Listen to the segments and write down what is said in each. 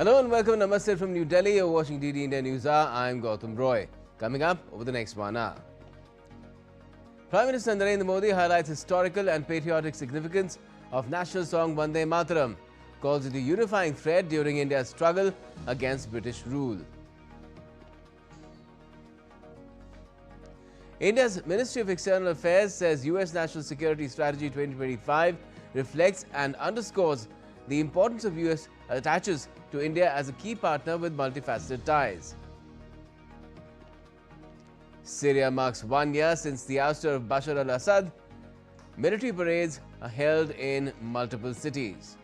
Hello and welcome. Namaste from New Delhi. You're watching DD India Newshour. I'm Gautam Roy. Coming up over the next 1 hour. Prime Minister Narendra Modi highlights historical and patriotic significance of national song Vande Mataram. Calls it a unifying thread during India's struggle against British rule. India's Ministry of External Affairs says US National Security Strategy 2025 reflects and underscores the importance of US attaches to India as a key partner with multifaceted ties. Syria marks 1 year since the ouster of Bashar al-Assad. Military parades are held in multiple cities.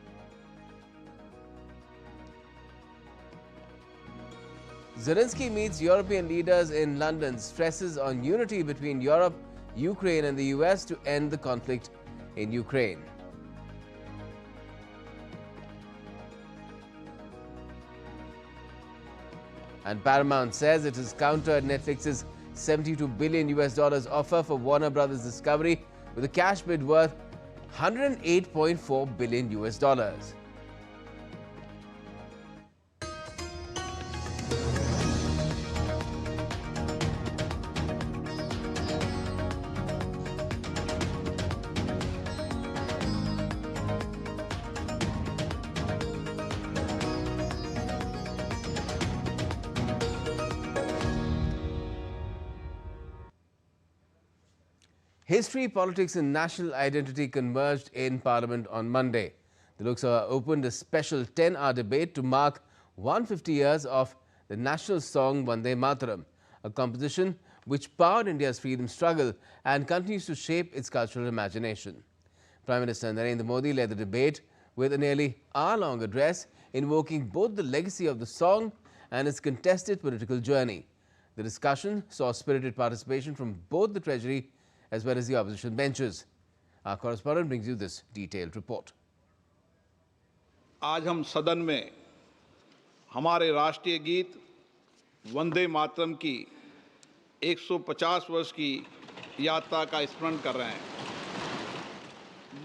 Zelenskyy meets European leaders in London, stresses on unity between Europe, Ukraine and the US to end the conflict in Ukraine. And Paramount says it has countered Netflix's $72 billion offer for Warner Brothers Discovery with a cash bid worth $108.4 billion. History, politics and national identity converged in Parliament on Monday. The Lok Sabha opened a special 10-hour debate to mark 150 years of the national song Vande Mataram, a composition which powered India's freedom struggle and continues to shape its cultural imagination. Prime Minister Narendra Modi led the debate with a nearly hour-long address invoking both the legacy of the song and its contested political journey. The discussion saw spirited participation from both the Treasury as well as the opposition benches. Our correspondent brings you this detailed report. आज हम सदन में हमारे राष्ट्रीय गीत वंदे मातरम की 150 वर्ष की यात्रा का स्मरण कर रहे हैं.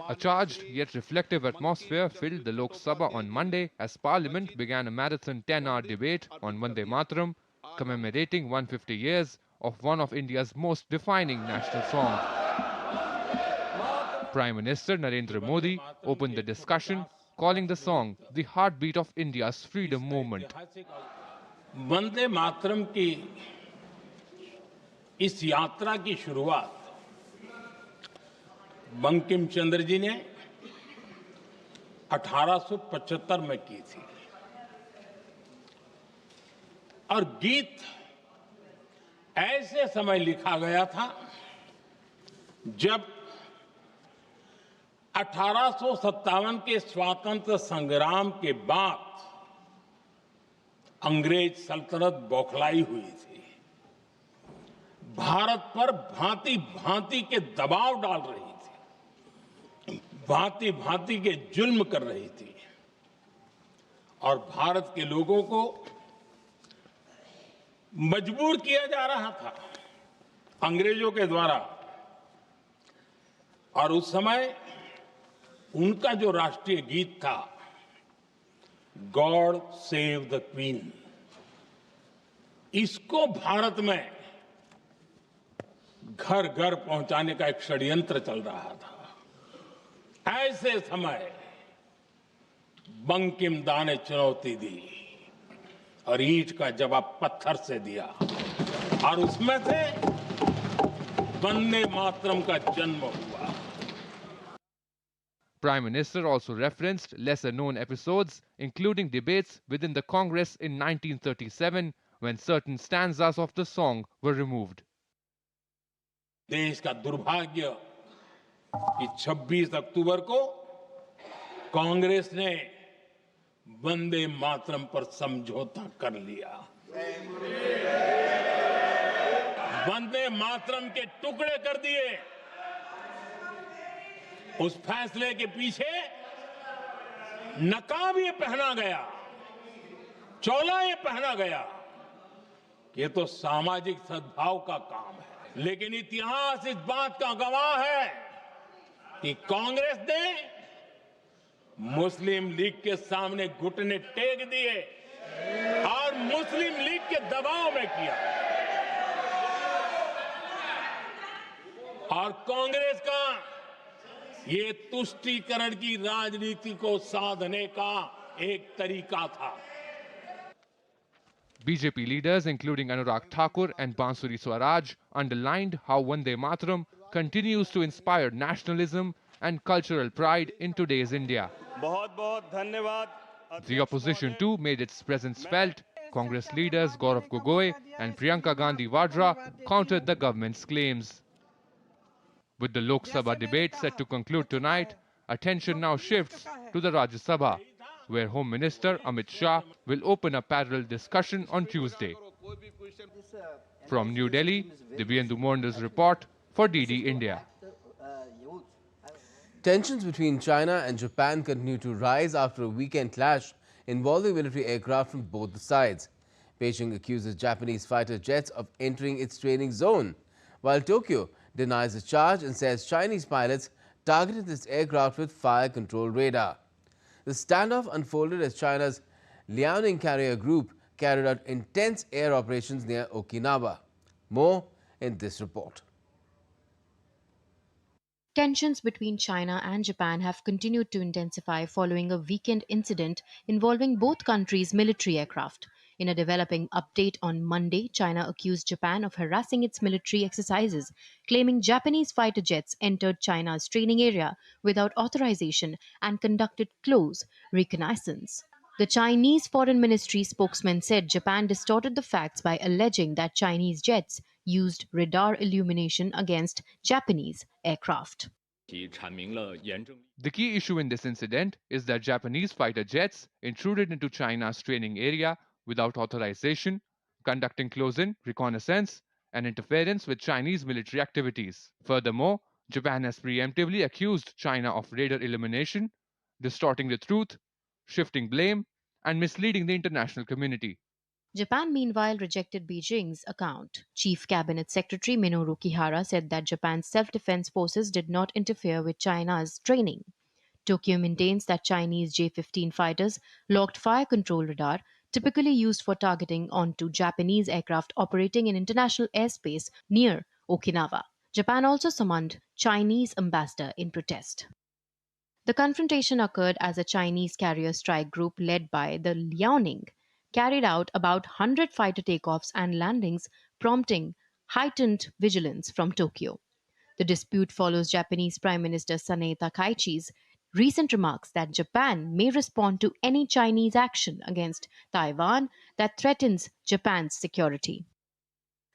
A charged yet reflective atmosphere filled the Lok Sabha on Monday as Parliament began a marathon 10-hour debate on Vande Mataram, commemorating 150 years of one of India's most defining national songs. Prime Minister Narendra Modi opened the discussion, calling the song the heartbeat of India's freedom movement. Vande Mataram की इस यात्रा की शुरुआत बंकिम चंद्र जी ने 1875 में की थी और गीत ऐसे समय लिखा गया था जब 1857 के स्वातंत्र संग्राम के बाद अंग्रेज सल्तनत बौखलाई हुई थी, भारत पर भांति भांति के दबाव डाल रही थी, भांति भांति के जुल्म कर रही थी और भारत के लोगों को मजबूर किया जा रहा था अंग्रेजों के द्वारा. और उस समय उनका जो राष्ट्रीय गीत था, गॉड सेव द क्वीन, इसको भारत में घर घर पहुंचाने का एक षड्यंत्र चल रहा था. ऐसे समय बंकिम दा ने चुनौती दी और ईंट का जवाब पत्थर से दिया और उसमें से वंदे मातरम का जन्म हुआ. Prime Minister also referenced lesser-known episodes, including debates within the Congress in 1937 when certain stanzas of the song were removed. देश का दुर्भाग्य कि 26 अक्टूबर को कांग्रेस ने वंदे मातरम पर समझौता कर लिया. वंदे मातरम के टुकड़े कर दिए. उस फैसले के पीछे नकाब ये पहना गया, चोला ये पहना गया. ये तो सामाजिक सद्भाव का काम है, लेकिन इतिहास इस बात का गवाह है कि कांग्रेस ने मुस्लिम लीग के सामने घुटने टेक दिए और मुस्लिम लीग के दबाव में किया और कांग्रेस का ये तुष्टीकरण की राजनीति को साधने का एक तरीका था। BJP leaders, including Anurag Thakur and Bansuri Swaraj, underlined how Vande Mataram continues to inspire nationalism and cultural pride in today's India. The opposition too made its presence felt. Congress leaders Gaurav Gogoi and Priyanka Gandhi Vadra countered the government's claims. With the Lok Sabha debate set to conclude tonight, attention now shifts to the Rajya Sabha, where Home Minister Amit Shah will open a parallel discussion on Tuesday. From New Delhi, Divyendu Mondel's report for DD India. Tensions between China and Japan continue to rise after a weekend clash involving military aircraft from both the sides. Beijing accuses Japanese fighter jets of entering its training zone, while Tokyo denies the charge and says Chinese pilots targeted its aircraft with fire control radar. The standoff unfolded as China's Liaoning carrier group carried out intense air operations near Okinawa. More in this report. Tensions between China and Japan have continued to intensify following a weekend incident involving both countries' military aircraft. In a developing update on Monday, China accused Japan of harassing its military exercises, claiming Japanese fighter jets entered China's training area without authorization and conducted close reconnaissance. The Chinese Foreign Ministry spokesman said Japan distorted the facts by alleging that Chinese jets used radar illumination against Japanese aircraft. The key issue in this incident is that Japanese fighter jets intruded into China's training area without authorization, conducting close-in reconnaissance and interference with Chinese military activities. Furthermore, Japan has preemptively accused China of radar illumination, distorting the truth, shifting blame, and misleading the international community. Japan, meanwhile, rejected Beijing's account. Chief Cabinet Secretary Minoru Kihara said that Japan's self-defense forces did not interfere with China's training. Tokyo maintains that Chinese J-15 fighters logged fire control radar, typically used for targeting onto Japanese aircraft operating in international airspace near Okinawa. Japan also summoned Chinese ambassador in protest. The confrontation occurred as a Chinese carrier strike group led by the Liaoning carried out about 100 fighter takeoffs and landings, prompting heightened vigilance from Tokyo. The dispute follows Japanese Prime Minister Sanae Takaichi's recent remarks that Japan may respond to any Chinese action against Taiwan that threatens Japan's security.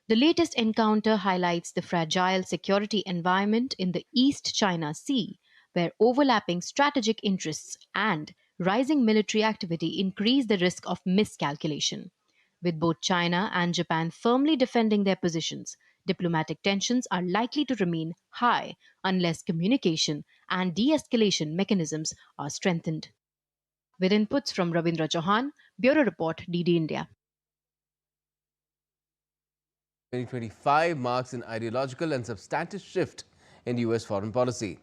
The latest encounter highlights the fragile security environment in the East China Sea, where overlapping strategic interests and rising military activity increase the risk of miscalculation. With both China and Japan firmly defending their positions, diplomatic tensions are likely to remain high unless communication and de-escalation mechanisms are strengthened. With inputs from Ravindra Chauhan, Bureau Report, DD India. 2025 marks an ideological and substantive shift in U.S. foreign policy.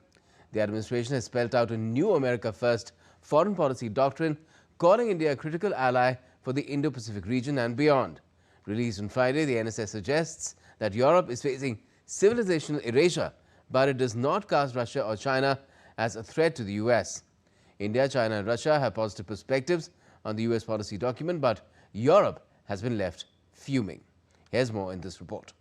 The administration has spelled out a new America First foreign policy doctrine, calling India a critical ally for the Indo-Pacific region and beyond. Released on Friday, the NSS suggests that Europe is facing civilizational erasure, but it does not cast Russia or China as a threat to the U.S. India, China and Russia have positive perspectives on the U.S. policy document, but Europe has been left fuming. Here's more in this report.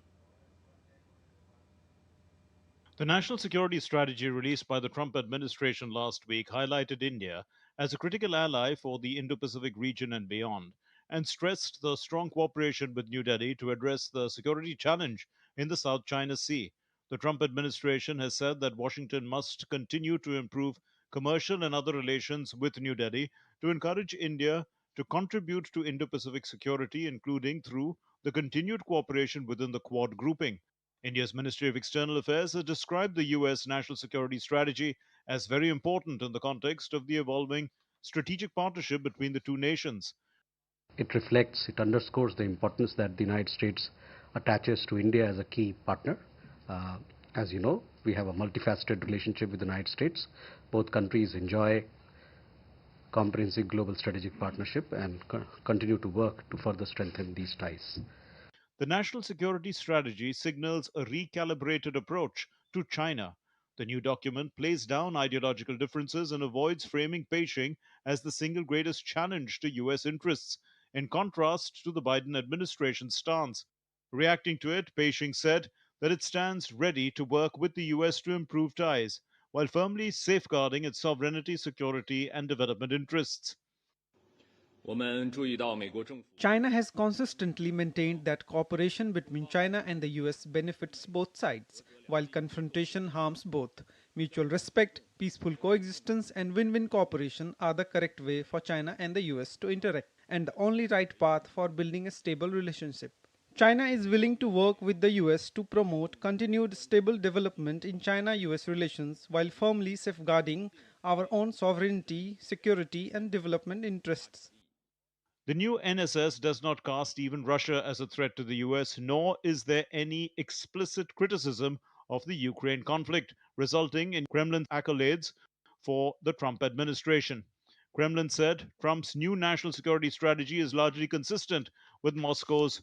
The National Security Strategy released by the Trump administration last week highlighted India as a critical ally for the Indo-Pacific region and beyond, and stressed the strong cooperation with New Delhi to address the security challenge in the South China Sea. The Trump administration has said that Washington must continue to improve commercial and other relations with New Delhi to encourage India to contribute to Indo-Pacific security, including through the continued cooperation within the Quad grouping. India's Ministry of External Affairs has described the U.S. national security strategy as very important in the context of the evolving strategic partnership between the two nations. It underscores the importance that the United States attaches to India as a key partner. As you know, we have a multifaceted relationship with the United States. Both countries enjoy comprehensive global strategic partnership and continue to work to further strengthen these ties. The national security strategy signals a recalibrated approach to China. The new document plays down ideological differences and avoids framing Beijing as the single greatest challenge to US interests, in contrast to the Biden administration's stance. Reacting to it, Beijing said that it stands ready to work with the US to improve ties, while firmly safeguarding its sovereignty, security, and development interests. China has consistently maintained that cooperation between China and the US benefits both sides, while confrontation harms both. Mutual respect, peaceful coexistence, and win-win cooperation are the correct way for China and the US to interact, and the only right path for building a stable relationship. China is willing to work with the US to promote continued stable development in China-US relations while firmly safeguarding our own sovereignty, security, and development interests. The new NSS does not cast even Russia as a threat to the US, nor is there any explicit criticism of the Ukraine conflict, resulting in Kremlin's accolades for the Trump administration. Kremlin said Trump's new national security strategy is largely consistent with Moscow's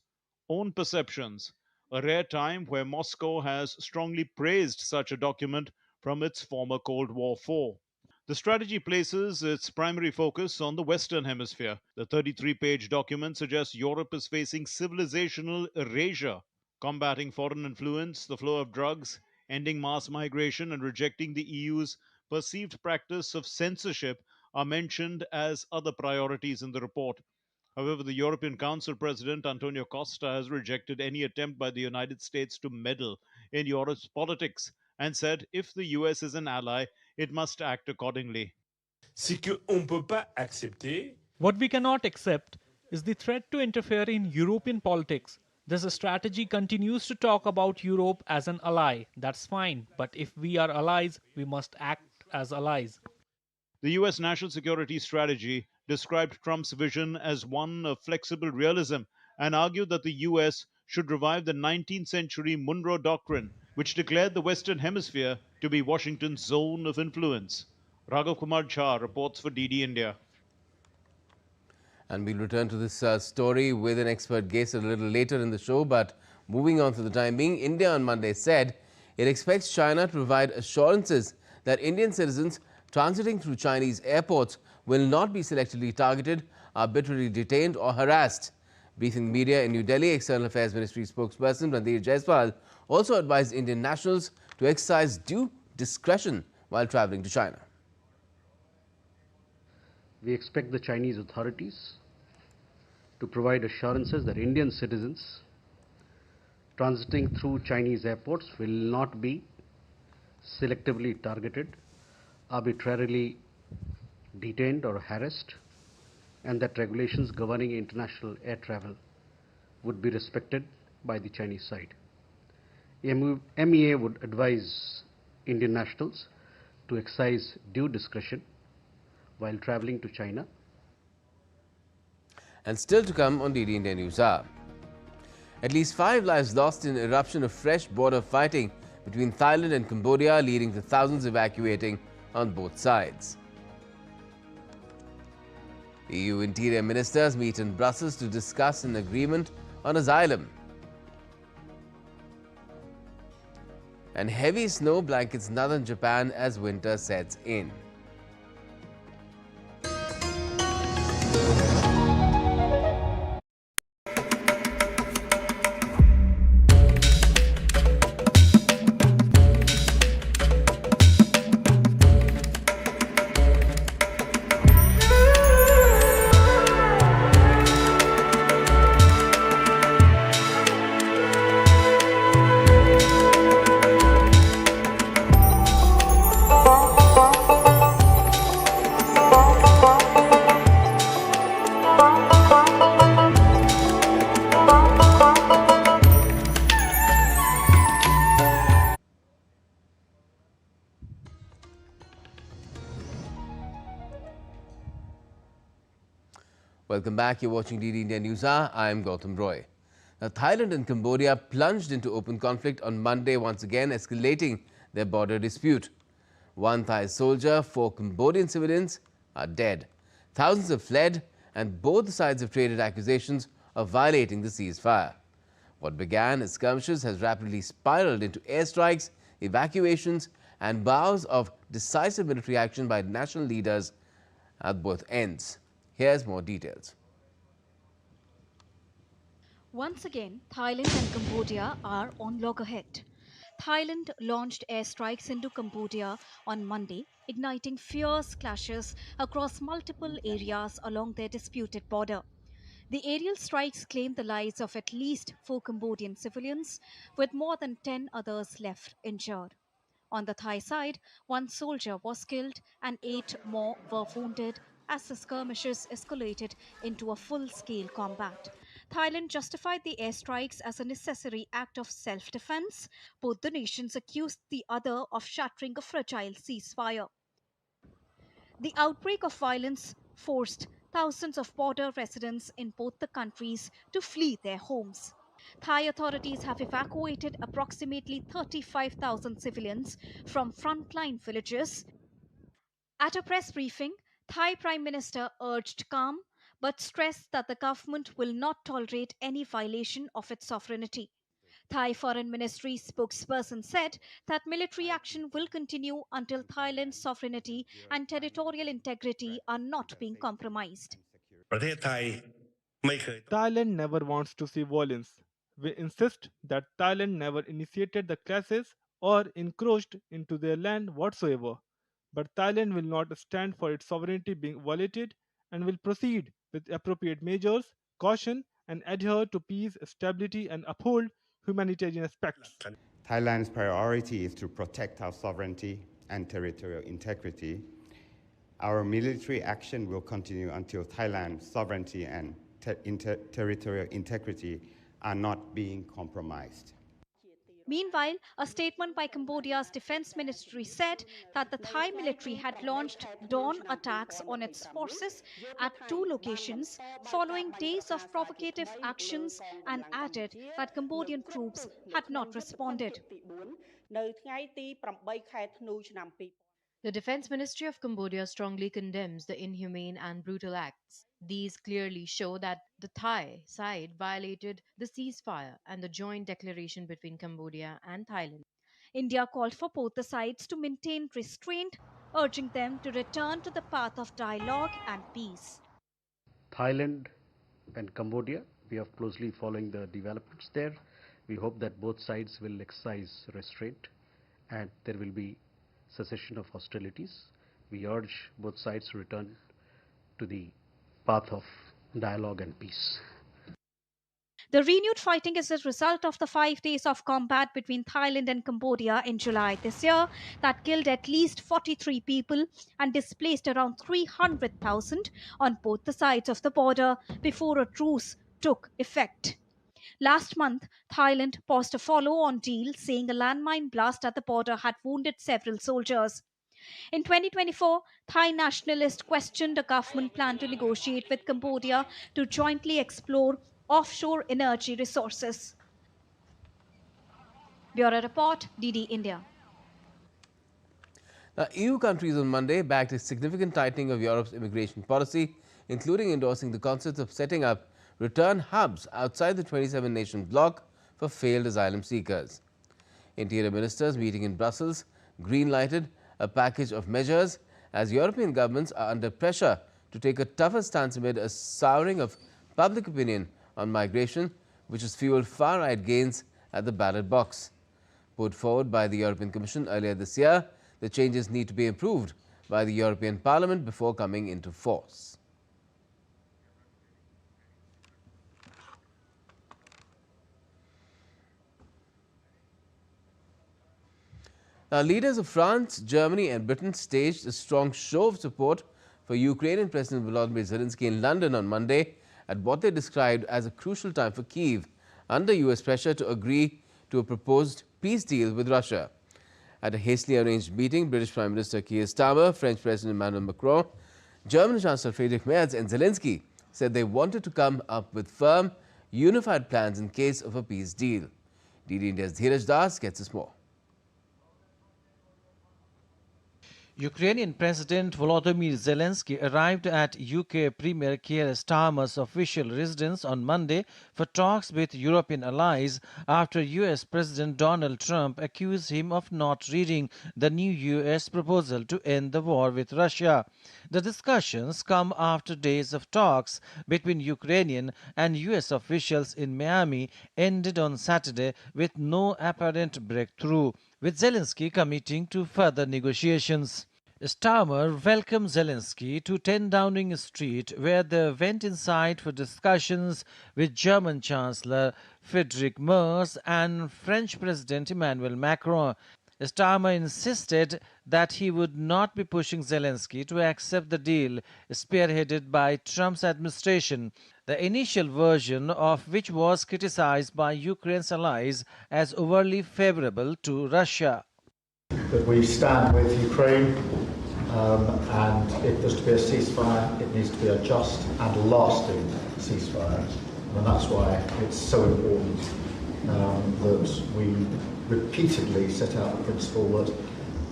own perceptions, a rare time where Moscow has strongly praised such a document from its former Cold War foe. The strategy places its primary focus on the Western Hemisphere. The 33-page document suggests Europe is facing civilizational erasure, combating foreign influence, the flow of drugs, ending mass migration, and rejecting the EU's perceived practice of censorship are mentioned as other priorities in the report. However, the European Council President Antonio Costa has rejected any attempt by the United States to meddle in Europe's politics and said if the US is an ally, it must act accordingly. What we cannot accept is the threat to interfere in European politics. This strategy continues to talk about Europe as an ally. That's fine, but if we are allies, we must act as allies. The US national security strategy described Trump's vision as one of flexible realism and argued that the US should revive the 19th century Monroe Doctrine, which declared the Western Hemisphere to be Washington's zone of influence. Raghav Kumar Jha reports for DD India. And we'll return to this story with an expert guest a little later in the show. But moving on for the time being, India on Monday said it expects China to provide assurances that Indian citizens transiting through Chinese airports will not be selectively targeted, arbitrarily detained or harassed. Briefing media in New Delhi, External Affairs Ministry spokesperson Randir Jaiswal also advised Indian nationals to exercise due discretion while travelling to China. We expect the Chinese authorities to provide assurances that Indian citizens transiting through Chinese airports will not be selectively targeted, arbitrarily detained or harassed, and that regulations governing international air travel would be respected by the Chinese side. MEA would advise Indian nationals to exercise due discretion while travelling to China. And still to come on DD India News Hour. At least 5 lives lost in eruption of fresh border fighting between Thailand and Cambodia, leading to thousands evacuating on both sides. EU interior ministers meet in Brussels to discuss an agreement on asylum. And heavy snow blankets northern Japan as winter sets in. Welcome back. You're watching DD India News Hour. I am Gautam Roy. Now, Thailand and Cambodia plunged into open conflict on Monday, once again escalating their border dispute. 1 Thai soldier, 4 Cambodian civilians are dead. Thousands have fled, and both sides have traded accusations of violating the ceasefire. What began as skirmishes has rapidly spiraled into airstrikes, evacuations, and vows of decisive military action by national leaders at both ends. Here's more details. Once again, Thailand and Cambodia are on loggerhead. Thailand launched airstrikes into Cambodia on Monday, igniting fierce clashes across multiple areas along their disputed border. The aerial strikes claimed the lives of at least 4 Cambodian civilians, with more than 10 others left injured. On the Thai side, 1 soldier was killed and 8 more were wounded as the skirmishes escalated into a full-scale combat. Thailand justified the airstrikes as a necessary act of self-defense. Both the nations accused the other of shattering a fragile ceasefire. The outbreak of violence forced thousands of border residents in both the countries to flee their homes. Thai authorities have evacuated approximately 35,000 civilians from frontline villages. At a press briefing, Thai Prime Minister urged calm but stressed that the government will not tolerate any violation of its sovereignty. Thai Foreign Ministry spokesperson said that military action will continue until Thailand's sovereignty and territorial integrity are not being compromised. Thailand never wants to see violence. We insist that Thailand never initiated the clashes or encroached into their land whatsoever. But Thailand will not stand for its sovereignty being violated and will proceed with appropriate measures, caution, and adhere to peace, stability, and uphold humanitarian aspects. Thailand's priority is to protect our sovereignty and territorial integrity. Our military action will continue until Thailand's sovereignty and territorial integrity are not being compromised. Meanwhile, a statement by Cambodia's defense ministry said that the Thai military had launched dawn attacks on its forces at 2 locations following days of provocative actions and added that Cambodian troops had not responded. The Defense Ministry of Cambodia strongly condemns the inhumane and brutal acts. These clearly show that the Thai side violated the ceasefire and the joint declaration between Cambodia and Thailand. India called for both the sides to maintain restraint, urging them to return to the path of dialogue and peace. Thailand and Cambodia, we are closely following the developments there. We hope that both sides will exercise restraint and there will be cessation of hostilities. We urge both sides to return to the path of dialogue and peace. The renewed fighting is a result of the 5 days of combat between Thailand and Cambodia in July this year that killed at least 43 people and displaced around 300,000 on both the sides of the border before a truce took effect. Last month, Thailand paused a follow-on deal saying a landmine blast at the border had wounded several soldiers. In 2024, Thai nationalists questioned a government plan to negotiate with Cambodia to jointly explore offshore energy resources. Bureau Report, DD India. Now, EU countries on Monday backed a significant tightening of Europe's immigration policy, including endorsing the concept of setting up return hubs outside the 27-nation bloc for failed asylum seekers. Interior ministers meeting in Brussels green-lighted a package of measures as European governments are under pressure to take a tougher stance amid a souring of public opinion on migration, which has fueled far-right gains at the ballot box. Put forward by the European Commission earlier this year, the changes need to be approved by the European Parliament before coming into force. Now, leaders of France, Germany and Britain staged a strong show of support for Ukrainian President Volodymyr Zelenskyy in London on Monday at what they described as a crucial time for Kyiv, under US pressure to agree to a proposed peace deal with Russia. At a hastily arranged meeting, British Prime Minister Keir Starmer, French President Emmanuel Macron, German Chancellor Friedrich Merz and Zelenskyy said they wanted to come up with firm, unified plans in case of a peace deal. DD India's Dheeraj Das gets us more. Ukrainian President Volodymyr Zelenskyy arrived at UK Premier Keir Starmer's official residence on Monday for talks with European allies after US President Donald Trump accused him of not reading the new US proposal to end the war with Russia. The discussions come after days of talks between Ukrainian and US officials in Miami ended on Saturday with no apparent breakthrough, with Zelenskyy committing to further negotiations. Starmer welcomed Zelenskyy to 10 Downing Street, where they went inside for discussions with German Chancellor Friedrich Merz and French President Emmanuel Macron. Starmer insisted that he would not be pushing Zelenskyy to accept the deal spearheaded by Trump's administration, the initial version of which was criticized by Ukraine's allies as overly favorable to Russia. That we stand with Ukraine, and if there's to be a ceasefire, it needs to be a just and lasting ceasefire. And that's why it's so important that we repeatedly set out the principle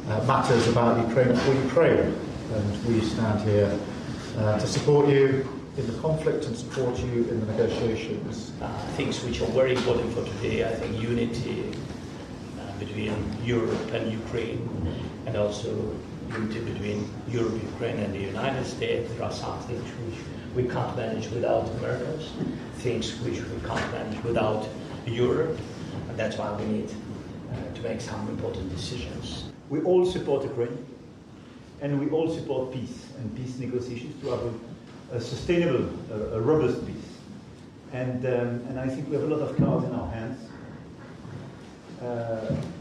that matters about Ukraine for Ukraine. And we stand here to support you in the conflict and support you in the negotiations. Things which are very important for today, I think unity between Europe and Ukraine, and also unity between Europe, Ukraine and the United States. There are some things which we can't manage without Americans, things which we can't manage without Europe, and that's why we need to make some important decisions. We all support Ukraine, and we all support peace and peace negotiations to have a sustainable, a robust peace. And I think we have a lot of cards in our hands.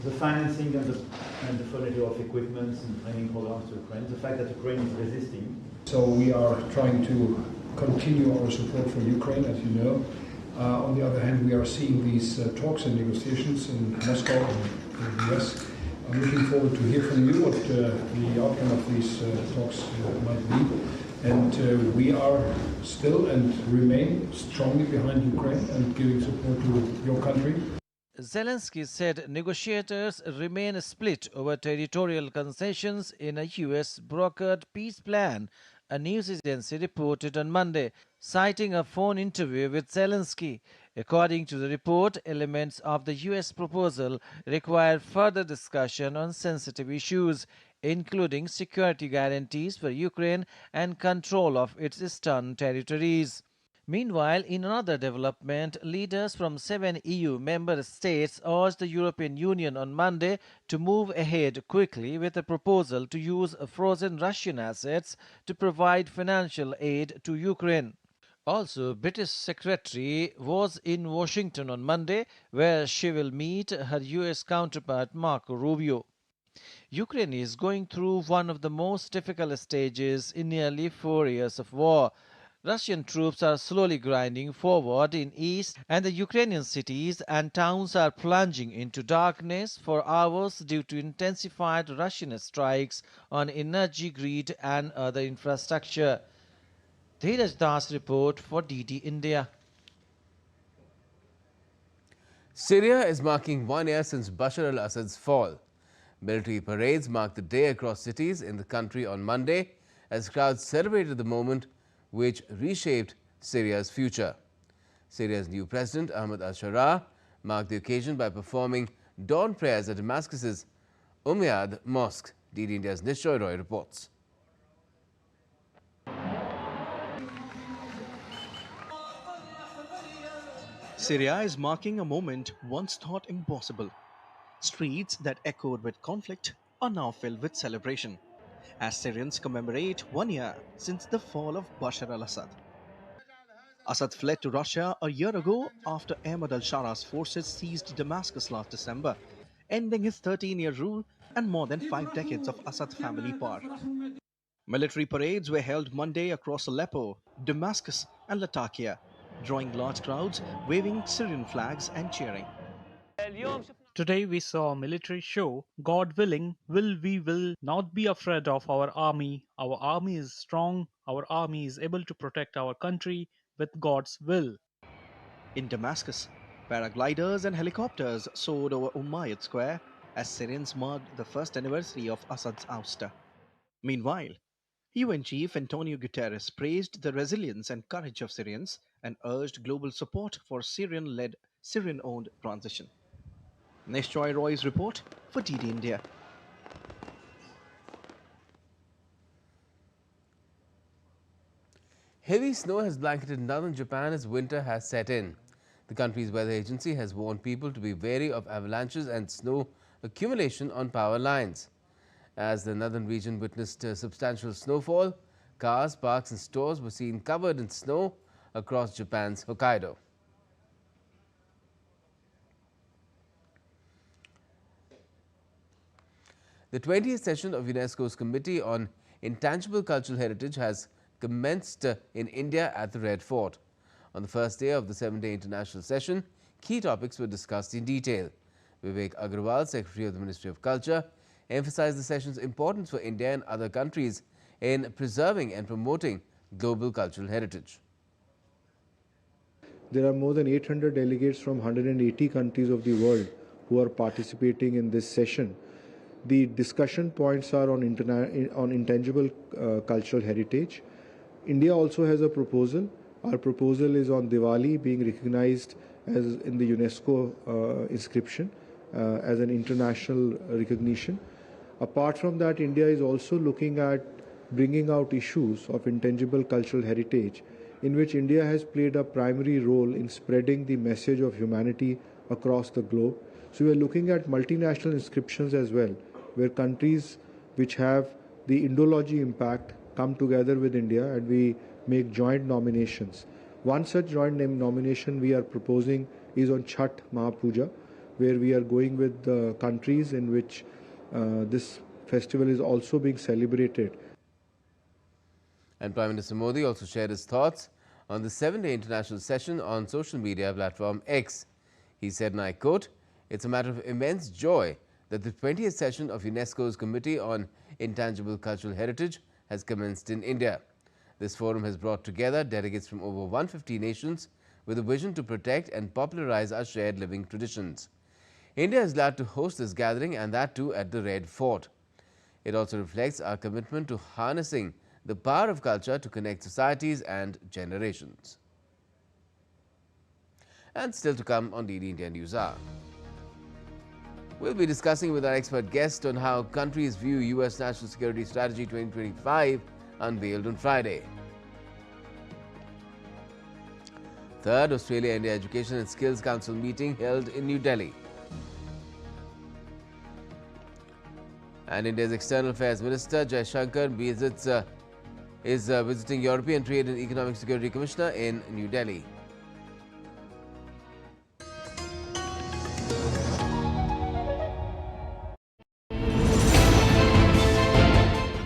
The financing and the furniture of equipment and training programs to Ukraine, the fact that Ukraine is resisting. So we are trying to continue our support for Ukraine, as you know. On the other hand, we are seeing these talks and negotiations in Moscow and in the US. I'm looking forward to hear from you what the outcome of these talks might be. And we are still and remain strongly behind Ukraine and giving support to your country. Zelenskyy said negotiators remain split over territorial concessions in a US-brokered peace plan, a news agency reported on Monday, citing a phone interview with Zelenskyy. According to the report, elements of the US proposal require further discussion on sensitive issues, including security guarantees for Ukraine and control of its eastern territories. Meanwhile, in another development, leaders from 7 EU member states urged the European Union on Monday to move ahead quickly with a proposal to use frozen Russian assets to provide financial aid to Ukraine. Also, British Secretary was in Washington on Monday, where she will meet her US counterpart Marco Rubio. Ukraine is going through one of the most difficult stages in nearly 4 years of war. Russian troops are slowly grinding forward in east, and the Ukrainian cities and towns are plunging into darkness for hours due to intensified Russian strikes on energy grid and other infrastructure. Dheeraj Das report for DD India. Syria is marking 1 year since Bashar al-Assad's fall. Military parades marked the day across cities in the country on Monday as crowds celebrated the moment which reshaped Syria's future. Syria's new president, Ahmad al-Sharaa, marked the occasion by performing dawn prayers at Damascus's Umayyad Mosque. DD India's Nishoy Roy reports. Syria is marking a moment once thought impossible. Streets that echoed with conflict are now filled with celebration, as Syrians commemorate 1 year since the fall of Bashar al-Assad. Assad fled to Russia a year ago after Ahmad al-Sharah's forces seized Damascus last December, ending his 13-year rule and more than 5 decades of Assad family power. Military parades were held Monday across Aleppo, Damascus and Latakia, drawing large crowds, waving Syrian flags and cheering. Today we saw a military show. God willing, we will not be afraid of our army. Our army is strong. Our army is able to protect our country with God's will. In Damascus, paragliders and helicopters soared over Umayyad Square as Syrians marked the first anniversary of Assad's ouster. Meanwhile, UN Chief Antonio Guterres praised the resilience and courage of Syrians and urged global support for Syrian-owned transition. Neshjoy Roy's report for DD India. Heavy snow has blanketed northern Japan as winter has set in. The country's weather agency has warned people to be wary of avalanches and snow accumulation on power lines. As the northern region witnessed substantial snowfall, cars, parks and stores were seen covered in snow across Japan's Hokkaido. The 20th session of UNESCO's Committee on Intangible Cultural Heritage has commenced in India at the Red Fort. On the first day of the 7-day international session, key topics were discussed in detail. Vivek Agrawal, Secretary of the Ministry of Culture, emphasized the session's importance for India and other countries in preserving and promoting global cultural heritage. There are more than 800 delegates from 180 countries of the world who are participating in this session. The discussion points are on intangible cultural heritage. India also has a proposal. Our proposal is on Diwali being recognized as in the UNESCO inscription as an international recognition. Apart from that, India is also looking at bringing out issues of intangible cultural heritage, in which India has played a primary role in spreading the message of humanity across the globe. So we are looking at multinational inscriptions as well, where countries which have the Indology impact come together with India and we make joint nominations. One such joint nomination we are proposing is on Chhath Mahapuja, where we are going with countries in which this festival is also being celebrated. And Prime Minister Modi also shared his thoughts on the 7-day international session on social media platform X. He said, and I quote, "It's a matter of immense joy that the 20th session of UNESCO's Committee on Intangible Cultural Heritage has commenced in India. This forum has brought together delegates from over 150 nations with a vision to protect and popularize our shared living traditions. India is glad to host this gathering, and that too at the Red Fort. It also reflects our commitment to harnessing the power of culture to connect societies and generations." And still to come on DD India Newshour. We'll be discussing with our expert guest on how countries view U.S. National Security Strategy 2025 unveiled on Friday. Third, Australia-India Education and Skills Council meeting held in New Delhi. And India's External Affairs Minister Jai Shankar is visiting European Trade and Economic Security Commissioner in New Delhi.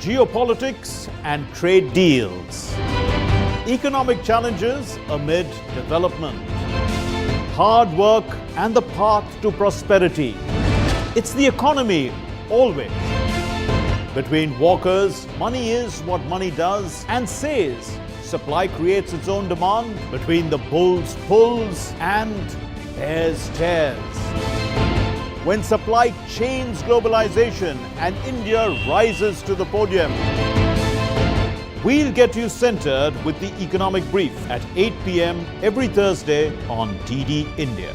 Geopolitics and trade deals. Economic challenges amid development. Hard work and the path to prosperity. It's the economy always. Between walkers, money is what money does and says. Supply creates its own demand. Between the bulls pulls and bears tears. When supply chains globalization and India rises to the podium. We'll get you centered with the Economic Brief at 8 p.m. every Thursday on DD India.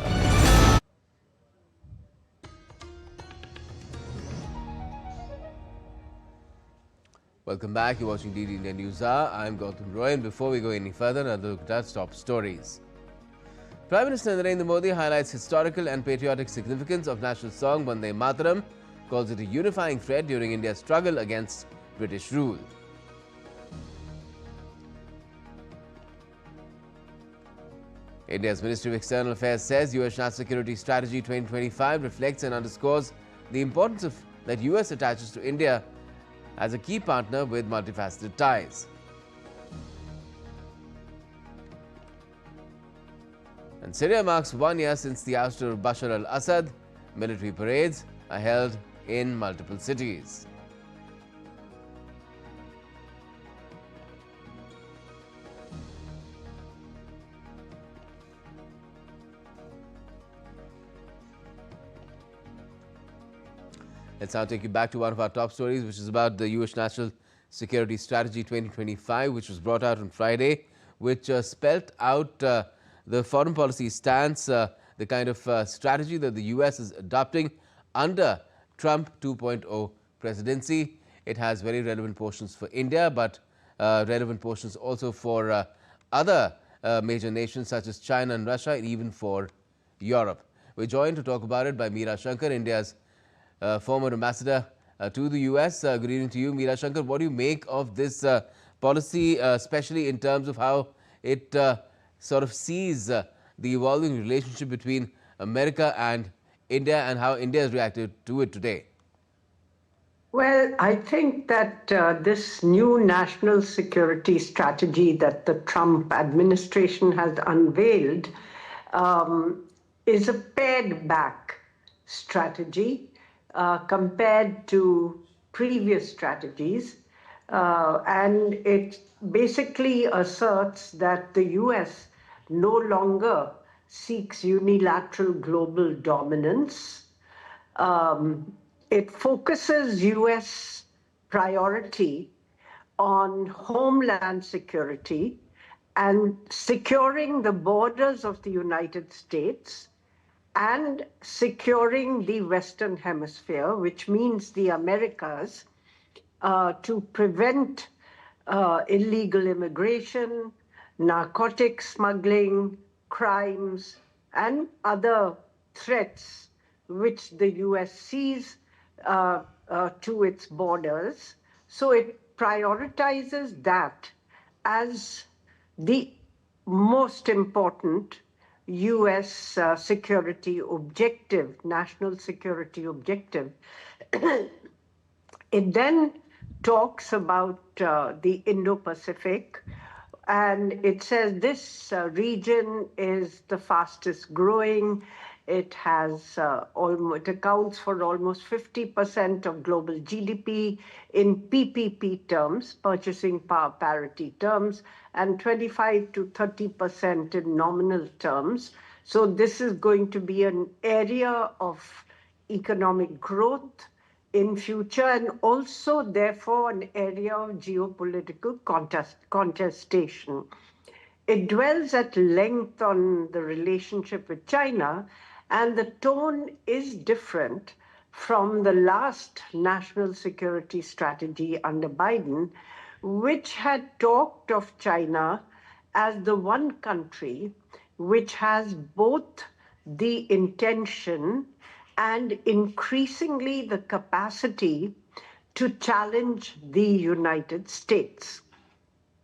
Welcome back. You're watching DD India Newshour. I'm Gautam Roy, and before we go any further, another look at our top stories. Prime Minister Narendra Modi highlights historical and patriotic significance of national song Vande Mataram, calls it a unifying thread during India's struggle against British rule. India's Ministry of External Affairs says US National Security Strategy 2025 reflects and underscores the importance that US attaches to India as a key partner with multifaceted ties. And Syria marks 1 year since the ouster of Bashar al-Assad. Military parades are held in multiple cities. Let's now take you back to one of our top stories, which is about the US National Security Strategy 2025, which was brought out on Friday, which spelt out the foreign policy stance, the kind of strategy that the US is adopting under Trump 2.0 presidency. It has very relevant portions for India, but relevant portions also for other major nations such as China and Russia, and even for Europe. We're joined to talk about it by Meera Shankar, India's former ambassador to the US. Good evening to you, Meera Shankar. What do you make of this policy, especially in terms of how it sort of sees the evolving relationship between America and India, and how India has reacted to it today? Well, I think that this new national security strategy that the Trump administration has unveiled is a pared back strategy compared to previous strategies. And it basically asserts that the US no longer seeks unilateral global dominance. It focuses US priority on homeland security and securing the borders of the United States and securing the Western Hemisphere, which means the Americas, to prevent illegal immigration, narcotic smuggling, crimes, and other threats which the US sees to its borders. So it prioritizes that as the most important US security objective, national security objective. It then talks about the Indo-Pacific, and it says this region is the fastest growing. It has it accounts for almost 50% of global GDP in PPP terms, purchasing power parity terms, and 25 to 30% in nominal terms. So this is going to be an area of economic growth in future, and also therefore an area of geopolitical contestation. It dwells at length on the relationship with China, and the tone is different from the last national security strategy under Biden, which had talked of China as the one country which has both the intention and increasingly the capacity to challenge the United States.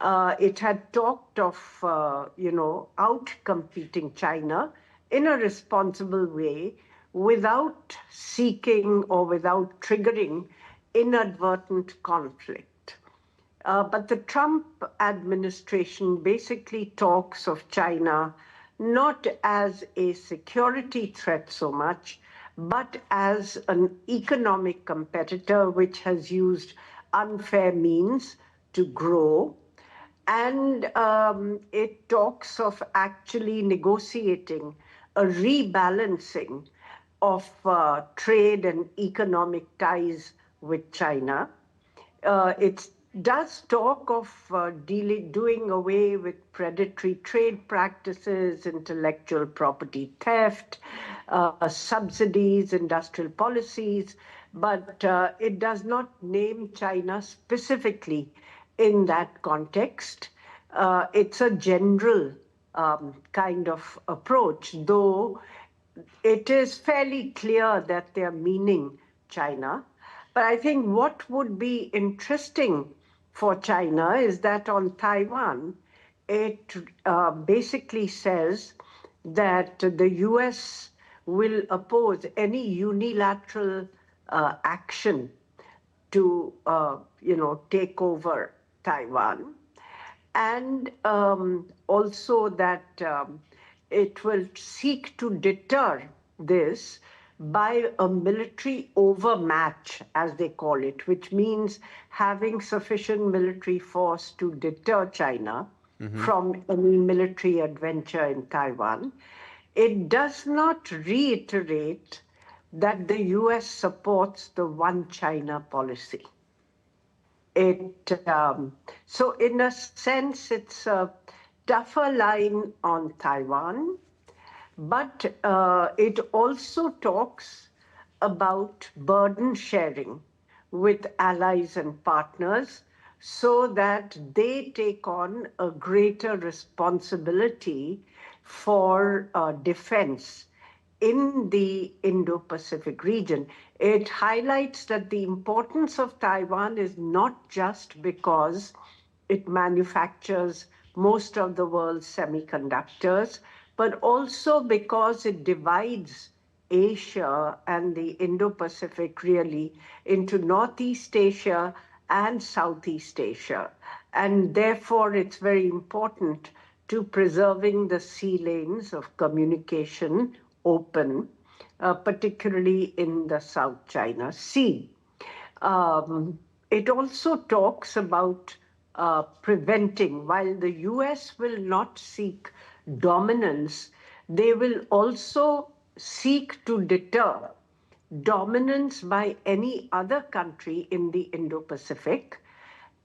It had talked of, out-competing China in a responsible way without seeking or without triggering inadvertent conflict. But the Trump administration basically talks of China not as a security threat so much, but as an economic competitor which has used unfair means to grow. And it talks of actually negotiating a rebalancing of trade and economic ties with China. It does talk of doing away with predatory trade practices, intellectual property theft, subsidies, industrial policies, but it does not name China specifically in that context. It's a general kind of approach, though it is fairly clear that they're meaning China. But I think what would be interesting for China is that on Taiwan, it basically says that the US will oppose any unilateral action to, take over Taiwan. And also that it will seek to deter this by a military overmatch, as they call it, which means having sufficient military force to deter China from any military adventure in Taiwan. It does not reiterate that the US supports the one China policy. So in a sense, it's a tougher line on Taiwan, but it also talks about burden sharing with allies and partners so that they take on a greater responsibility for defense in the Indo-Pacific region. It highlights that the importance of Taiwan is not just because it manufactures most of the world's semiconductors, but also because it divides Asia and the Indo-Pacific really into Northeast Asia and Southeast Asia. And therefore, it's very important to preserving the sea lanes of communication open, particularly in the South China Sea. It also talks about preventing, while the US will not seek dominance, they will also seek to deter dominance by any other country in the Indo-Pacific.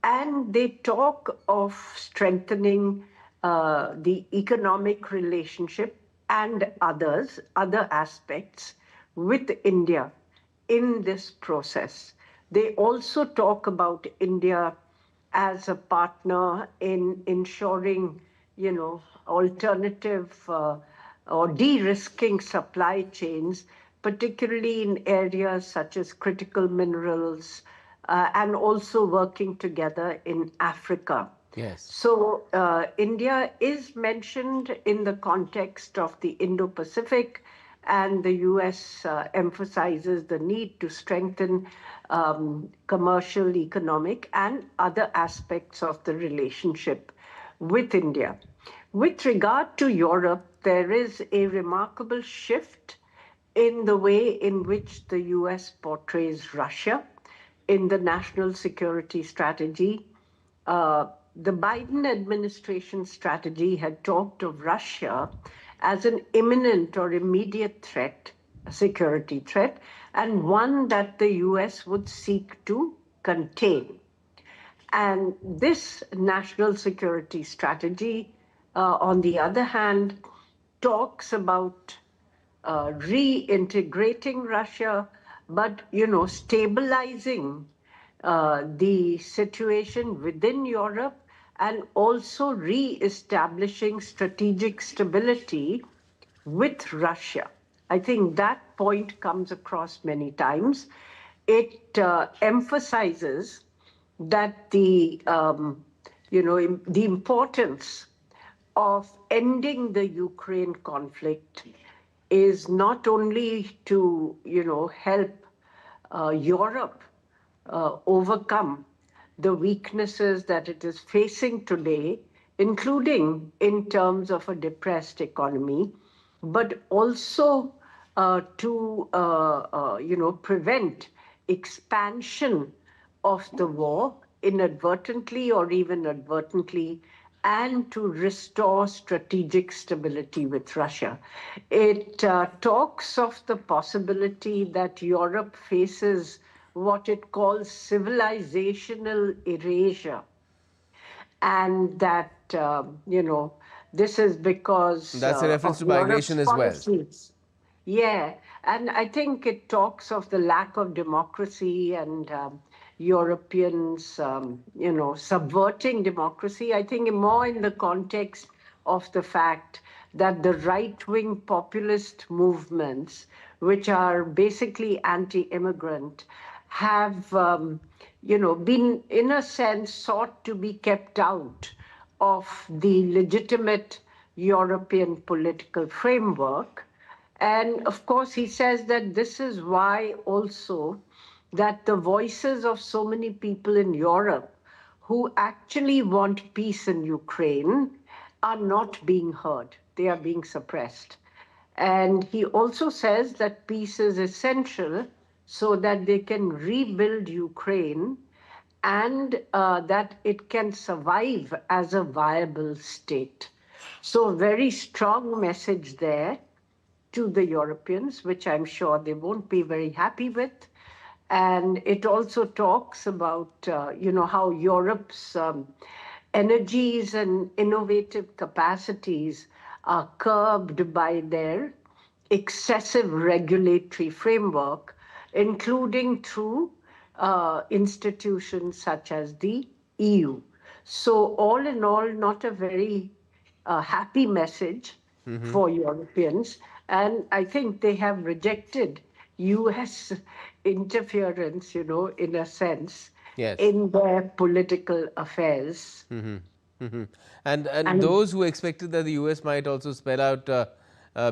And they talk of strengthening the economic relationship and other aspects with India in this process. They also talk about India as a partner in ensuring, alternative or de-risking supply chains, particularly in areas such as critical minerals, and also working together in Africa. Yes. So India is mentioned in the context of the Indo-Pacific, and the US emphasizes the need to strengthen commercial, economic, and other aspects of the relationship with India. With regard to Europe, there is a remarkable shift in the way in which the US portrays Russia in the national security strategy. The Biden administration strategy had talked of Russia as an imminent or immediate threat, a security threat, and one that the US would seek to contain. And this national security strategy, on the other hand, talks about reintegrating Russia, but, stabilizing the situation within Europe and also re-establishing strategic stability with Russia. I think that point comes across many times. It emphasizes that the importance of ending the Ukraine conflict is not only to, help Europe overcome the weaknesses that it is facing today, including in terms of a depressed economy, but also to, prevent expansion of the war inadvertently or even advertently, and to restore strategic stability with Russia. It talks of the possibility that Europe faces what it calls civilizational erasure, and that, this is because that's a reference to migration as well. Yeah, and I think it talks of the lack of democracy and Europeans, subverting democracy. I think more in the context of the fact that the right-wing populist movements, which are basically anti-immigrant, have, been, in a sense, sought to be kept out of the legitimate European political framework. And of course, he says that this is why also that the voices of so many people in Europe who actually want peace in Ukraine are not being heard. They are being suppressed. And he also says that peace is essential so that they can rebuild Ukraine and that it can survive as a viable state. So a very strong message there to the Europeans, which I'm sure they won't be very happy with. And it also talks about, how Europe's energies and innovative capacities are curbed by their excessive regulatory framework, including through institutions such as the EU. So all in all, not a very happy message for Europeans. And I think they have rejected US interference, in a sense, Yes. in their political affairs. And those who expected that the US might also spell out,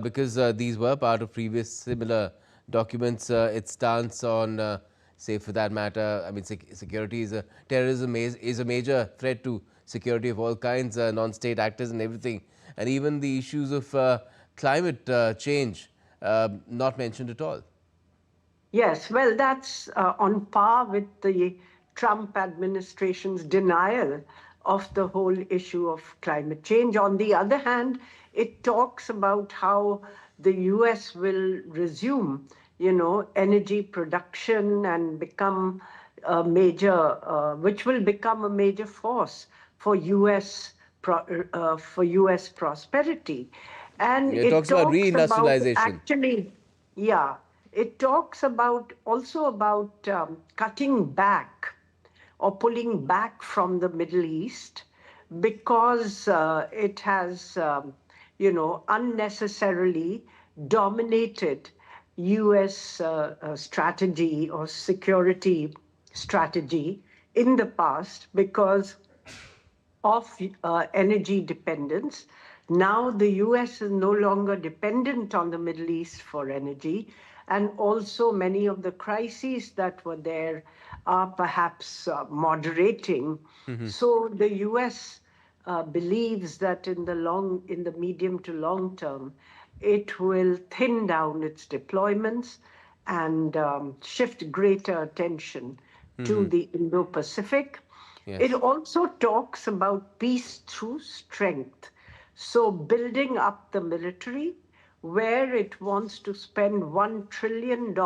because these were part of previous similar documents, its stance on, say for that matter, I mean, security is terrorism is a major threat to security of all kinds, non-state actors and everything, and even the issues of climate change not mentioned at all. Yes, well, that's on par with the Trump administration's denial of the whole issue of climate change. On the other hand, it talks about how the US will resume, energy production and become a major, which will become a major force for US prosperity. And It talks about reindustrialization. actually, yeah, it talks about also about cutting back or pulling back from the Middle East because it has, unnecessarily dominated US strategy or security strategy in the past because of energy dependence. Now the US is no longer dependent on the Middle East for energy, and also many of the crises that were there are perhaps moderating. So the US believes that in the medium to long term, it will thin down its deployments and shift greater attention to the Indo-Pacific. Yes. It also talks about peace through strength. So building up the military, where it wants to spend $1 trillion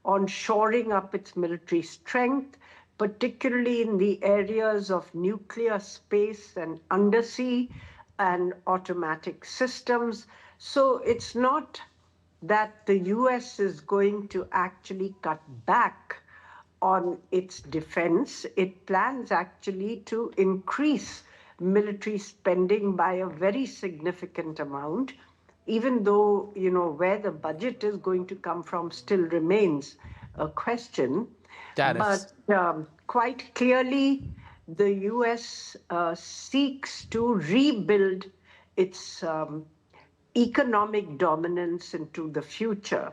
on shoring up its military strength, particularly in the areas of nuclear, space, and undersea, and automatic systems. So it's not that the US is going to actually cut back on its defense. It plans actually to increase military spending by a very significant amount, even though, where the budget is going to come from still remains a question. Tariffs. But quite clearly, the US seeks to rebuild its economic dominance into the future.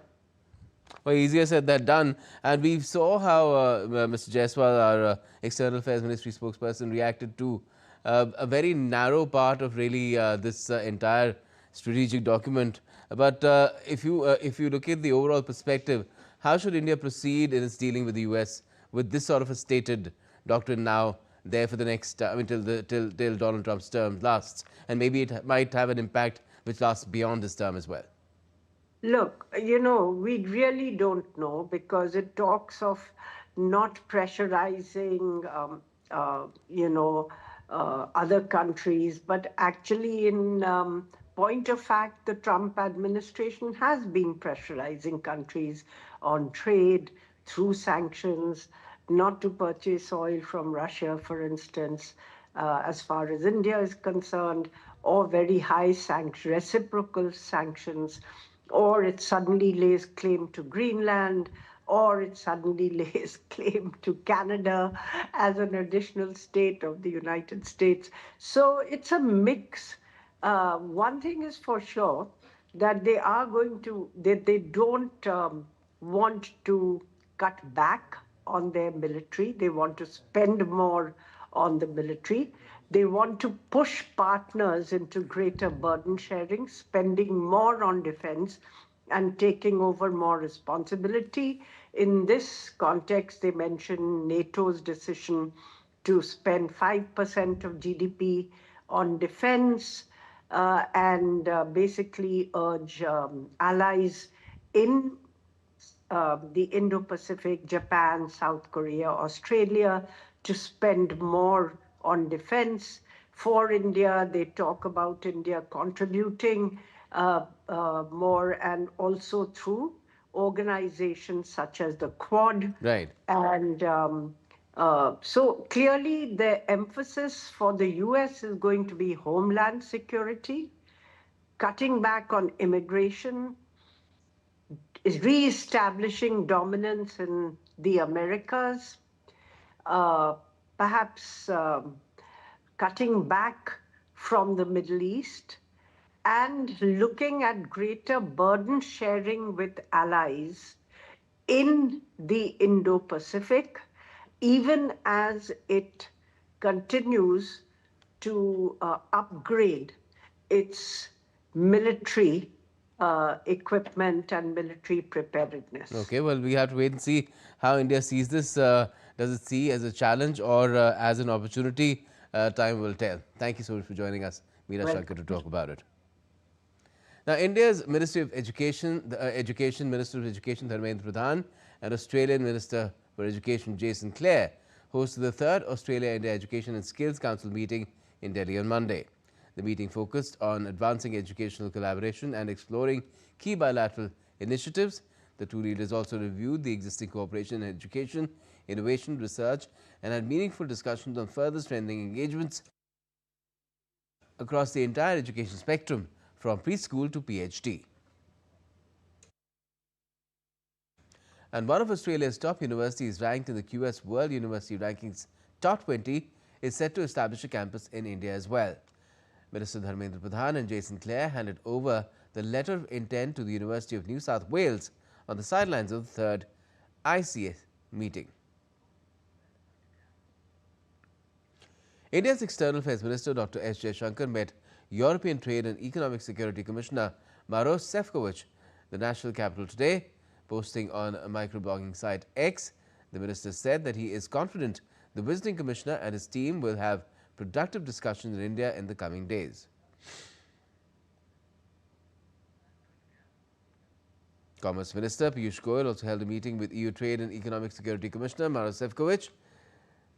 Well, easier said than done. And we saw how Mr. Jaiswal, our External Affairs Ministry spokesperson, reacted to a very narrow part of really this entire strategic document. But if you look at the overall perspective, how should India proceed in its dealing with the US with this sort of a stated doctrine now there for the next, till Donald Trump's term lasts, and maybe it might have an impact which lasts beyond this term as well? Look, we really don't know because it talks of not pressurizing, other countries, but actually in point of fact, the Trump administration has been pressurizing countries on trade through sanctions, not to purchase oil from Russia, for instance, as far as India is concerned, or very high reciprocal sanctions, or it suddenly lays claim to Greenland, or it suddenly lays claim to Canada as an additional state of the United States. So it's a mix. One thing is for sure, that they are going to, they don't want to cut back on their military. They want to spend more on the military. They want to push partners into greater burden sharing, spending more on defense and taking over more responsibility. In this context, they mention NATO's decision to spend 5% of GDP on defense and basically urge allies in the Indo-Pacific, Japan, South Korea, Australia, to spend more on defense. For India, they talk about India contributing more, and also through organizations such as the Quad. Right. And so clearly the emphasis for the US is going to be homeland security, cutting back on immigration, is re-establishing dominance in the Americas, perhaps cutting back from the Middle East, and looking at greater burden sharing with allies in the Indo-Pacific, even as it continues to upgrade its military equipment and military preparedness. Okay, well, we have to wait and see how India sees this. Does it see as a challenge or as an opportunity? Time will tell. Thank you so much for joining us, Meera Shankar, to talk about it. Now, India's Ministry of Education, Minister of Education Dharmendra Pradhan, and Australian Minister for Education Jason Clare hosted the third Australia-India Education and Skills Council meeting in Delhi on Monday. The meeting focused on advancing educational collaboration and exploring key bilateral initiatives. The two leaders also reviewed the existing cooperation in education, innovation, research, and had meaningful discussions on further strengthening engagements across the entire education spectrum, from preschool to PhD. And one of Australia's top universities, ranked in the QS World University Rankings Top 20, is set to establish a campus in India as well. Minister Dharmendra Pradhan and Jason Clare handed over the letter of intent to the University of New South Wales on the sidelines of the third ICS meeting. India's External Affairs Minister Dr. S. Jaishankar met European Trade and Economic Security Commissioner Maros Sefcovic, the national capital today. Posting on a microblogging site X, the minister said that he is confident the visiting commissioner and his team will have productive discussions in India in the coming days. Commerce Minister Piyush Goyal also held a meeting with EU Trade and Economic Security Commissioner Maros Sefcovic.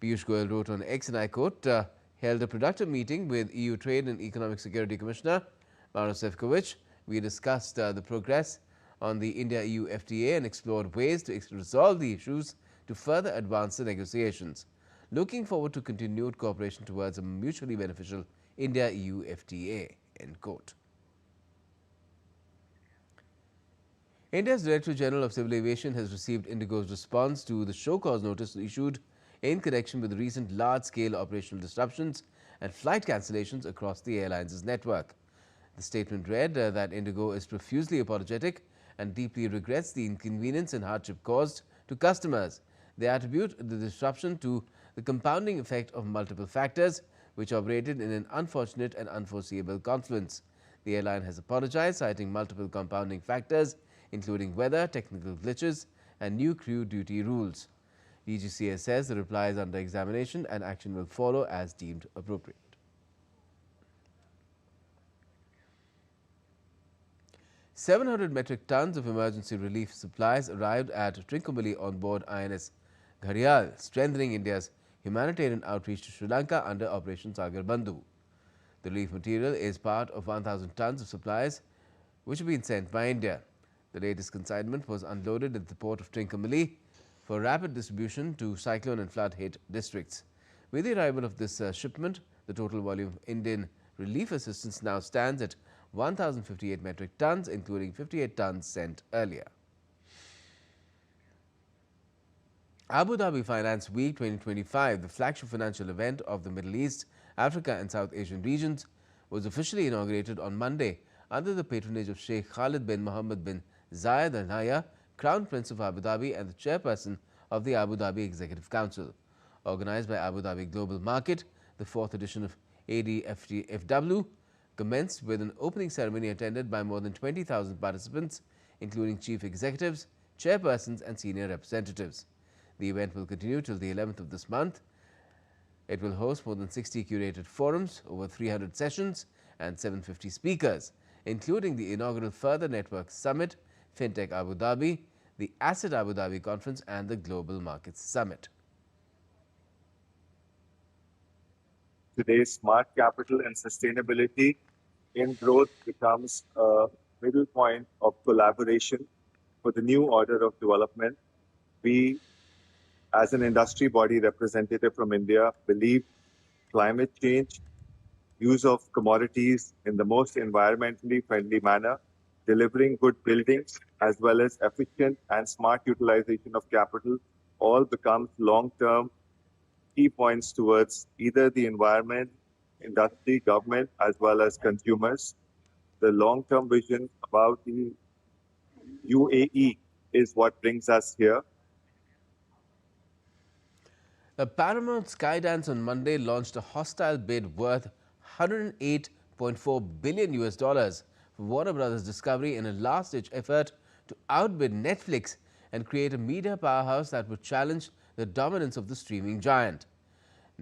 Piyush Goyal wrote on X, and I quote, held a productive meeting with EU Trade and Economic Security Commissioner Maros Sefcovic. We discussed the progress on the India-EU FTA and explored ways to resolve the issues to further advance the negotiations. Looking forward to continued cooperation towards a mutually beneficial India-EU FTA, end quote. India's Director General of Civil Aviation has received Indigo's response to the show cause notice issued in connection with the recent large-scale operational disruptions and flight cancellations across the airline's network. The statement read that Indigo is profusely apologetic and deeply regrets the inconvenience and hardship caused to customers. They attribute the disruption to the compounding effect of multiple factors which operated in an unfortunate and unforeseeable confluence. The airline has apologized, citing multiple compounding factors, including weather, technical glitches, and new crew duty rules. DGCA says the reply is under examination and action will follow as deemed appropriate. "700 metric tons of emergency relief supplies arrived at Trincomalee on board INS Gharial, strengthening India's humanitarian outreach to Sri Lanka under Operation Sagar Bandhu. The relief material is part of 1,000 tons of supplies which have been sent by India. The latest consignment was unloaded at the port of Trincomalee for rapid distribution to cyclone and flood-hit districts. With the arrival of this shipment, the total volume of Indian relief assistance now stands at 1,058 metric tons, including 58 tons sent earlier. Abu Dhabi Finance Week 2025, the flagship financial event of the Middle East, Africa and South Asian regions, was officially inaugurated on Monday under the patronage of Sheikh Khalid bin Mohammed bin Zayed Al Nahyan, Crown Prince of Abu Dhabi and the chairperson of the Abu Dhabi Executive Council. Organized by Abu Dhabi Global Market, the fourth edition of ADFW commenced with an opening ceremony attended by more than 20,000 participants, including chief executives, chairpersons and senior representatives. The event will continue till the 11th of this month. It will host more than 60 curated forums, over 300 sessions and 750 speakers, including the inaugural Further Network Summit, FinTech Abu Dhabi, the Asset Abu Dhabi Conference and the Global Markets Summit. Today, smart capital and sustainability in growth becomes a middle point of collaboration for the new order of development. We, as an industry body representative from India, believe climate change, use of commodities in the most environmentally friendly manner, delivering good buildings, as well as efficient and smart utilization of capital, all becomes long-term key points towards either the environment, industry, government, as well as consumers. The long-term vision about the UAE is what brings us here. The Paramount Skydance on Monday launched a hostile bid worth $108.4 billion for Warner Brothers Discovery in a last-ditch effort to outbid Netflix and create a media powerhouse that would challenge the dominance of the streaming giant.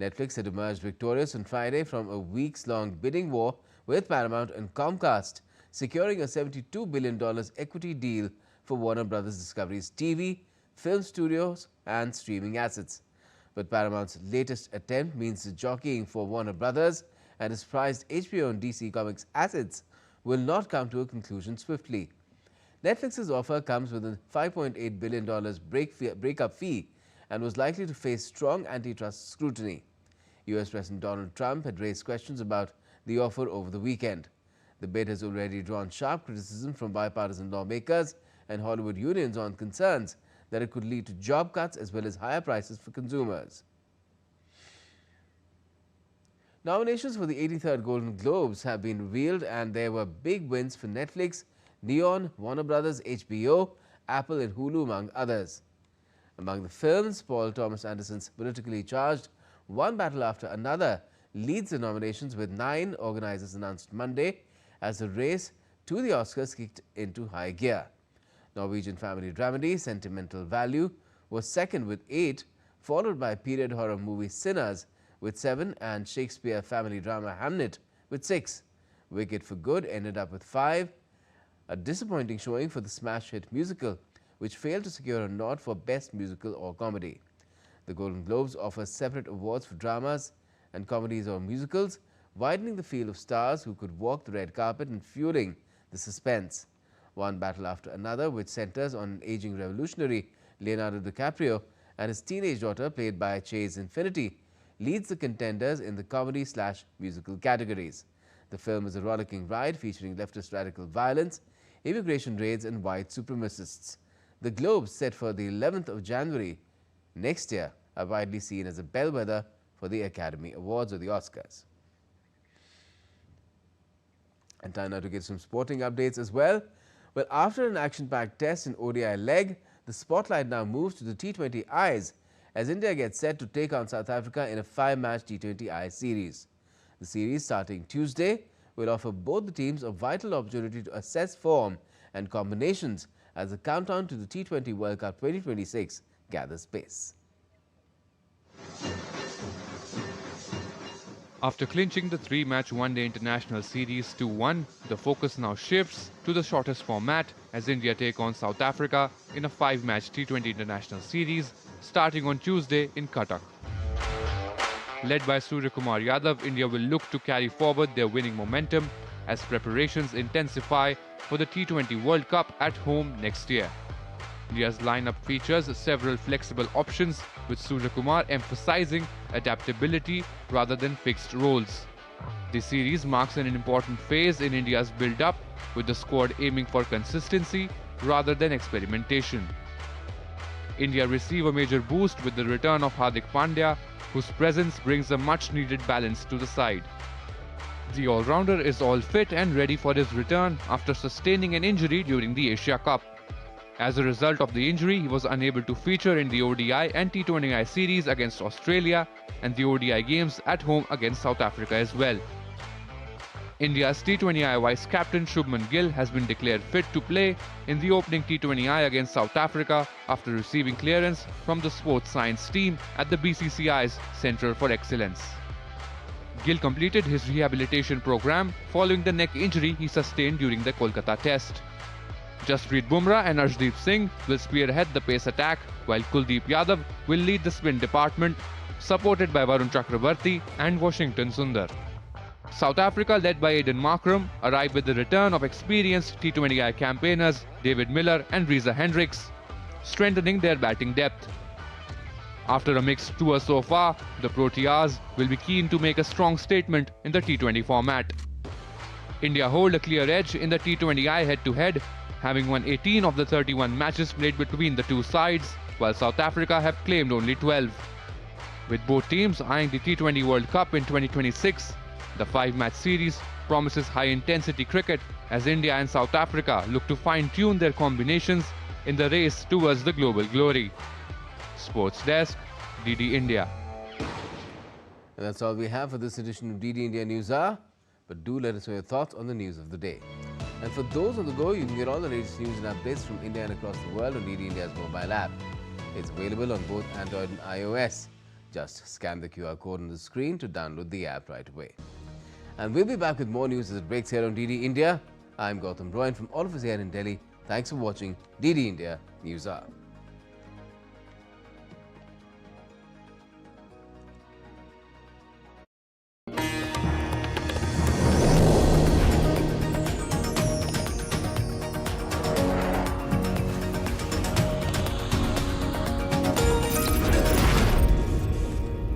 Netflix had emerged victorious on Friday from a weeks-long bidding war with Paramount and Comcast, securing a $72 billion equity deal for Warner Brothers Discovery's TV, film studios and streaming assets. But Paramount's latest attempt means the jockeying for Warner Brothers and its prized HBO and DC Comics assets will not come to a conclusion swiftly. Netflix's offer comes with a $5.8 billion breakup fee and was likely to face strong antitrust scrutiny. US President Donald Trump had raised questions about the offer over the weekend. The bid has already drawn sharp criticism from bipartisan lawmakers and Hollywood unions on concerns that it could lead to job cuts as well as higher prices for consumers. Nominations for the 83rd Golden Globes have been revealed, and there were big wins for Netflix, Neon, Warner Brothers, HBO, Apple and Hulu, among others. Among the films, Paul Thomas Anderson's Politically Charged, One Battle After Another leads the nominations with 9, organizers announced Monday, as the race to the Oscars kicked into high gear. Norwegian family dramedy Sentimental Value was second with 8, followed by period horror movie Sinners with 7 and Shakespeare family drama Hamnet with 6. Wicked for Good ended up with 5, a disappointing showing for the smash hit musical, which failed to secure a nod for Best Musical or Comedy. The Golden Globes offers separate awards for dramas and comedies or musicals, widening the field of stars who could walk the red carpet and fueling the suspense. One Battle After Another, which centers on an aging revolutionary Leonardo DiCaprio and his teenage daughter, played by Chase Infinity, leads the contenders in the comedy/musical categories. The film is a rollicking ride featuring leftist radical violence, immigration raids and white supremacists. The Globes, set for the 11th of January next year, are widely seen as a bellwether for the Academy Awards or the Oscars. And time now to get some sporting updates as well. Well, after an action-packed test in ODI leg, the spotlight now moves to the T20Is as India gets set to take on South Africa in a 5-match T20I series. The series, starting Tuesday, will offer both the teams a vital opportunity to assess form and combinations as the countdown to the T20 World Cup 2026 gathers pace. After clinching the 3-match one-day international series 2-1, the focus now shifts to the shortest format as India take on South Africa in a 5-match T20 international series starting on Tuesday in Cuttack. Led by Surya Kumar Yadav, India will look to carry forward their winning momentum as preparations intensify for the T20 World Cup at home next year. India's lineup features several flexible options, with Surya Kumar emphasizing adaptability rather than fixed roles. This series marks an important phase in India's build-up, with the squad aiming for consistency rather than experimentation. India receive a major boost with the return of Hardik Pandya, whose presence brings a much-needed balance to the side. The all-rounder is all fit and ready for his return after sustaining an injury during the Asia Cup. As a result of the injury, he was unable to feature in the ODI and T20I series against Australia and the ODI games at home against South Africa as well. India's T20I vice captain Shubman Gill has been declared fit to play in the opening T20I against South Africa after receiving clearance from the sports science team at the BCCI's Centre for Excellence. Gill completed his rehabilitation program following the neck injury he sustained during the Kolkata test. Jasprit Bumrah and Arshdeep Singh will spearhead the pace attack, while Kuldeep Yadav will lead the spin department, supported by Varun Chakrabarti and Washington Sundar. South Africa, led by Aiden Markram, arrived with the return of experienced T20I campaigners David Miller and Reza Hendricks, strengthening their batting depth. After a mixed tour so far, the Proteas will be keen to make a strong statement in the T20 format. India hold a clear edge in the T20I head-to-head, having won 18 of the 31 matches played between the two sides, while South Africa have claimed only 12. With both teams eyeing the T20 World Cup in 2026, the 5-match series promises high-intensity cricket as India and South Africa look to fine-tune their combinations in the race towards the global glory. Sports Desk, DD India. And that's all we have for this edition of DD India News Hour. But do let us know your thoughts on the news of the day. And for those on the go, you can get all the latest news and updates from India and across the world on DD India's mobile app. It's available on both Android and iOS. Just scan the QR code on the screen to download the app right away. And we'll be back with more news as it breaks here on DD India. I'm Gautam Roy, and from all of us here in Delhi, thanks for watching DD India News Hour.